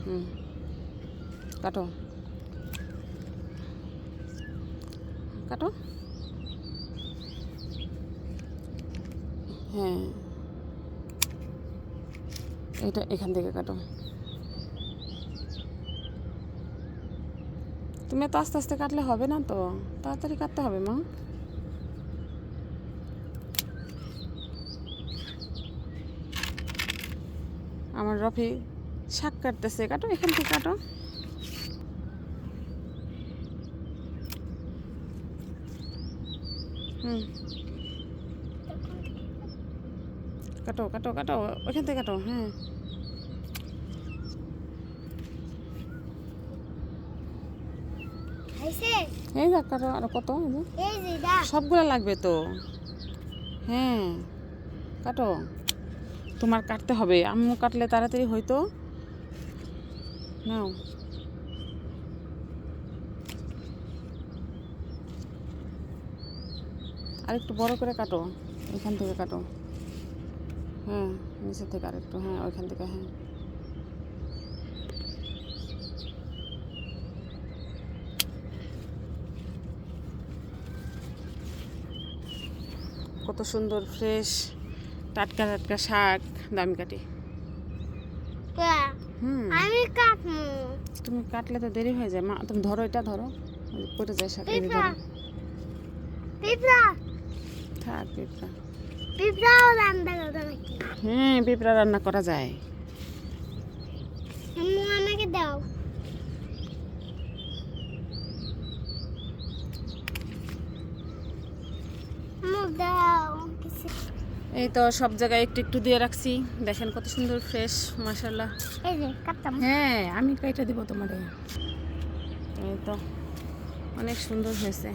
হুম, কাটো কাটো। হ্যাঁ, এটা এখান থেকে কাটো। তুমি এত আস্তে আস্তে কাটলে হবে না তো, তাড়াতাড়ি কাটতে হবে মা। আমার রফি শাক কাটতেছে, কাটো এখান থেকে কাটো। হুম, কাটো কাটো কাটো ওইখান থেকে কাটো। হ্যাঁ, এই দেখ কাটো আরো কত, সবগুলো লাগবে তো। হ্যাঁ, কাটো। তোমার কাটতে হবে, আম্মু কাটলে তাড়াতাড়ি হয়তো। নাও, আর একটু বড় করে কাটো, এখান থেকে কাটো। হ্যাঁ, নিচে থেকে আরেকটু, হ্যাঁ ওইখান থেকে। হ্যাঁ, কত সুন্দর ফ্রেশ টাটকা টাটকা শাক, দামি কাটি। আমি কাটবো। তুমি কাটলে তো দেরি হয়ে যায় মা, তুমি ধরো, এটা ধরো, পড়ে যায় শাক। এই যে ধরো। পিঁপড়া থাক পিঁপড়া। পিঁপড়াও রান্না করতে নাকি? হ্যাঁ, পিঁপড়া রান্না করা যায়। আম্মু আমাকে দাও। আম্মু দাও কিছু। এই তো সব জায়গায় একটু একটু দিয়ে রাখছি, দেখেন কত সুন্দর ফ্রেশ, মাশাআল্লাহ। এই যে কাটতাম। হ্যাঁ, আমি কাইটা দিব তোমারে। এই তো অনেক সুন্দর হয়েছে।